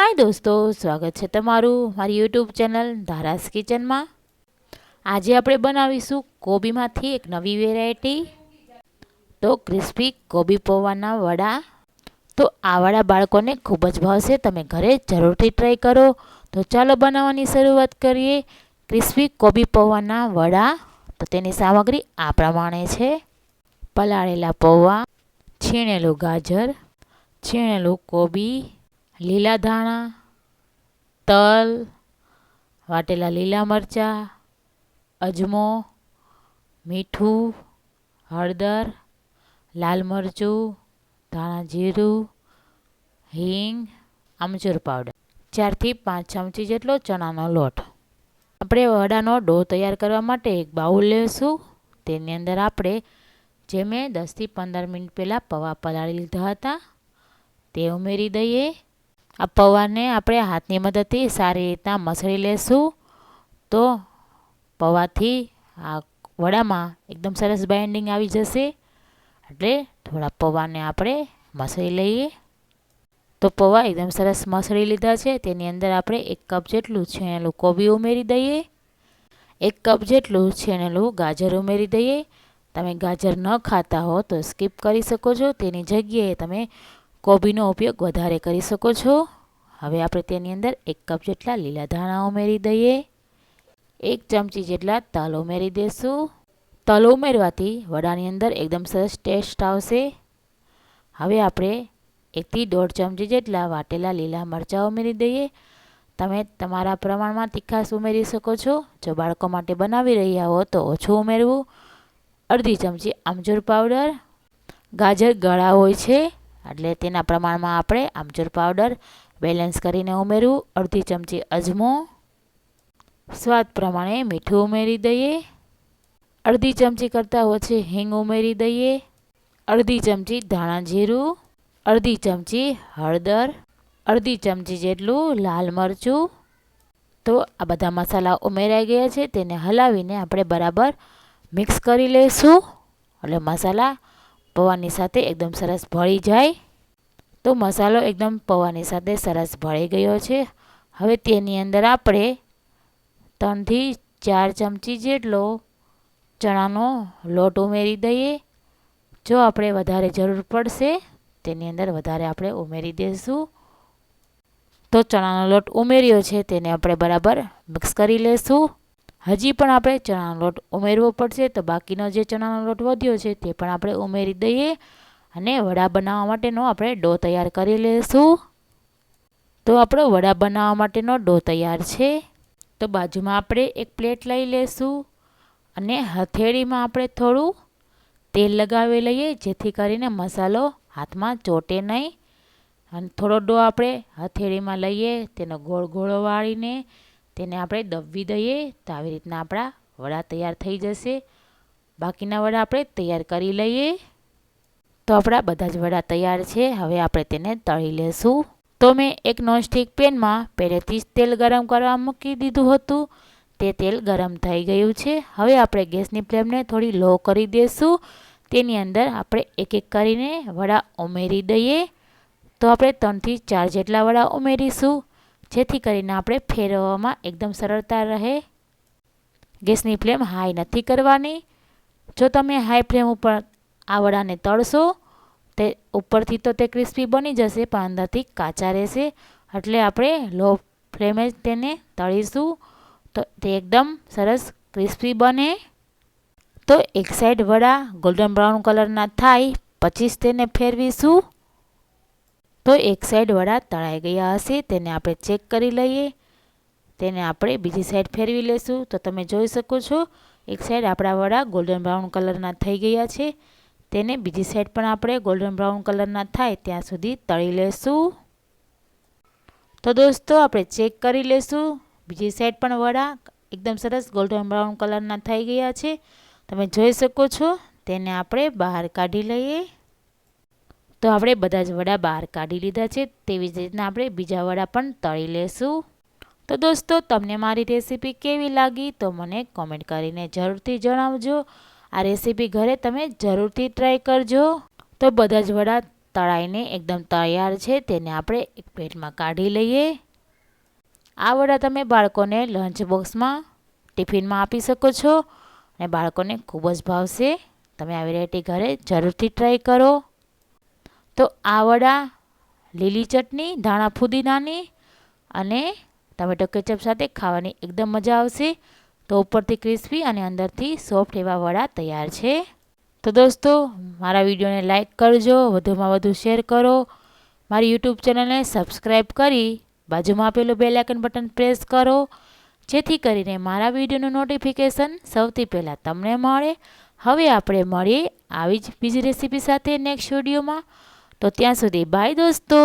हाय दोस्तों, स्वागत है तमारू मारी यूट्यूब चैनल धारास किचन में। आज આપણે બનાવીશું કોબીમાંથી એક નવી વેરાયટી, તો ક્રિસ્પી કોબી પૌવાના વડા। તો આ વડા બાળકોને ખૂબ જ ભાવશે, તમે ઘરે જરૂરથી ટ્રાય કરો। તો ચાલો બનાવવાની શરૂઆત કરીએ। ક્રિસ્પી કોબી પૌવાના વડા, તો તેની સામગ્રી આ પ્રમાણે છે: પલાળેલા પૌવા, છીણેલું ગાજર, છીણેલું કોબી, લીલા ધાણા, તલ, વાટેલા લીલા મરચાં, અજમો, મીઠું, હળદર, લાલ મરચું, ધાણા જીરું, હિંગ, આમચૂર પાવડર, 4 થી 5 ચમચી જેટલો ચણાનો લોટ। આપણે વડાનો ડો તૈયાર કરવા માટે એક બાઉલ લેશું। તેની અંદર આપણે જે મેં 10 થી 15 મિનિટ પહેલાં પૌવા પલાળી લીધા હતા તે ઉમેરી દઈએ। આ પૌવાને આપણે હાથની મદદથી સારી રીતના મસળી લેશું, તો પૌવાથી આ વડામાં એકદમ સરસ બાઇન્ડિંગ આવી જશે। એટલે થોડા પૌવાને આપણે મસળી લઈએ। તો પૌવા એકદમ સરસ મસળી લીધા છે। તેની અંદર આપણે 1 કપ જેટલું છીણેલું કોબી ઉમેરી દઈએ, 1 કપ જેટલું છીણેલું ગાજર ઉમેરી દઈએ। તમે ગાજર ન ખાતા હો તો સ્કીપ કરી શકો છો, તેની જગ્યાએ તમે કોબીનો ઉપયોગ વધારે કરી શકો છો। હવે આપણે તેની અંદર 1 કપ જેટલા લીલા ધાણા ઉમેરી દઈએ, 1 ચમચી જેટલા તલ ઉમેરી દઈશું। તલ ઉમેરવાથી વડાની અંદર એકદમ સરસ ટેસ્ટ આવશે। હવે આપણે 1 થી 1.5 ચમચી જેટલા વાટેલા લીલા મરચાં ઉમેરી દઈએ। તમે તમારા પ્રમાણમાં તીખાશ ઉમેરી શકો છો। જો બાળકો માટે બનાવી રહ્યા હો તો ઓછું ઉમેરવું। અડધી ચમચી આમચૂર પાવડર, ગાજર ગળા હોય છે એટલે તેના પ્રમાણમાં આપણે આમચૂર પાવડર બેલેન્સ કરીને ઉમેરવું। અડધી ચમચી અજમો, સ્વાદ પ્રમાણે મીઠું ઉમેરી દઈએ। અડધી ચમચી કરતાં ઓછી હિંગ ઉમેરી દઈએ। અડધી ચમચી ધાણા જીરું, અડધી ચમચી હળદર, અડધી ચમચી જેટલું લાલ મરચું। તો આ બધા મસાલા ઉમેરાઈ ગયા છે, તેને હલાવીને આપણે બરાબર મિક્સ કરી લઈશું, એટલે મસાલા પૌવાની સાથે એકદમ સરસ ભળી જાય। તો મસાલો એકદમ પૌવાની સાથે સરસ ભળી ગયો છે। હવે તેની અંદર આપણે 3 થી 4 ચમચી જેટલો ચણાનો લોટ ઉમેરી દઈએ। જો આપણે વધારે જરૂર પડશે તેની અંદર વધારે આપણે ઉમેરી દઈશું। તો ચણાનો લોટ ઉમેર્યો છે તેને આપણે બરાબર મિક્સ કરી લઈશું। હજી પણ આપણે ચણાનો લોટ ઉમેરવો પડશે, તો બાકીનો જે ચણાનો લોટ વધ્યો છે તે પણ આપણે ઉમેરી દઈએ અને વડા બનાવવા માટેનો આપણે ડો તૈયાર કરી લઈશું। તો આપણો વડા બનાવવા માટેનો ડો તૈયાર છે। તો બાજુમાં આપણે એક પ્લેટ લઈ લઈશું અને હથેળીમાં આપણે થોડું તેલ લગાવી લઈએ, જેથી કરીને મસાલો હાથમાં ચોટે નહીં। અને થોડો ડો આપણે હથેળીમાં લઈએ, તેનો ગોળ ગોળો વાળીને તેને આપણે દબવી દઈએ। તો આવી રીતના આપણા વડા તૈયાર થઈ જશે। બાકીના વડા આપણે તૈયાર કરી લઈએ। તો આપણા બધા જ વડા તૈયાર છે। હવે આપણે તેને તળી લેશું। તો મેં એક નોનસ્ટિક પેનમાં પહેલેથી જ તેલ ગરમ કરવા મૂકી દીધું હતું, તે તેલ ગરમ થઈ ગયું છે। હવે આપણે ગેસની ફ્લેમને થોડી લો કરી દઈશું। તેની અંદર આપણે એક એક કરીને વડા ઉમેરી દઈએ। તો આપણે 3 થી 4 જેટલા વડા ઉમેરીશું, જેથી કરીને આપણે ફેરવવામાં એકદમ સરળતા રહે। ગેસની ફ્લેમ હાઈ નથી કરવાની। જો તમે હાઈ ફ્લેમ ઉપર આ વડાને તળશો તે ઉપરથી તો તે ક્રિસ્પી બની જશે, પણ અંદરથી કાચા રહેશે। એટલે આપણે લો ફ્લેમે જ તેને તળીશું, તો તે એકદમ સરસ ક્રિસ્પી બને। તો એક સાઈડ વડા ગોલ્ડન બ્રાઉન કલરના થાય પછી જ તેને ફેરવીશું। તો એક સાઈડ વડા તળાઈ ગયા હશે, તેને આપણે ચેક કરી લઈએ। તેને આપણે બીજી સાઈડ ફેરવી લઈશું। તો તમે જોઈ શકો છો એક સાઈડ આપણા વડા ગોલ્ડન બ્રાઉન કલરના થઈ ગયા છે, તેને બીજી સાઈડ પણ આપણે ગોલ્ડન બ્રાઉન કલરના થાય ત્યાં સુધી તળી લઈશું। તો દોસ્તો આપણે ચેક કરી લઈશું, બીજી સાઈડ પણ વડા એકદમ સરસ ગોલ્ડન બ્રાઉન કલરના થઈ ગયા છે, તમે જોઈ શકો છો। તેને આપણે બહાર કાઢી લઈએ। તો આપણે બધા જ વડા બહાર કાઢી લીધા છે। તેવી જ રીતના આપણે બીજા વડા પણ તળી લેશું। તો દોસ્તો તમને મારી રેસીપી કેવી લાગી તો મને કોમેન્ટ કરીને જરૂરથી જણાવજો। આ રેસીપી ઘરે તમે જરૂરથી ટ્રાય કરજો। તો બધા જ વડા તળાઈને એકદમ તૈયાર છે. તેને આપણે એક પ્લેટમાં કાઢી લઈએ. આ વડા તમે બાળકોને લંચ બોક્સમાં ટિફિનમાં આપી શકો છો અને બાળકોને ખૂબ જ ભાવશે. તમે આ વેરાયટી ઘરે જરૂરથી ટ્રાય કરો. તો આ વડા લીલી ચટણી, ધાણા ફુદીનાની અને ટમેટો કેચઅપ સાથે ખાવાની એકદમ મજા આવશે. તો ઉપરથી ક્રિસ્પી અને અંદરથી સોફ્ટ એવા વડા તૈયાર છે. તો દોસ્તો, મારા વિડીયોને લાઇક કરજો, વધુમાં વધુ શેર કરો. મારી યુટ્યુબ ચેનલને સબસ્ક્રાઈબ કરી બાજુમાં આપેલું બેલ આઇકન બટન પ્રેસ કરો, જેથી કરીને મારા વિડીયોનું નોટિફિકેશન સૌથી પહેલાં તમને મળે. હવે આપણે મળીએ આવી જ બીજી રેસીપી સાથે નેક્સ્ટ વિડીયોમાં. તો ત્યાં સુધી બાય દોસ્તો.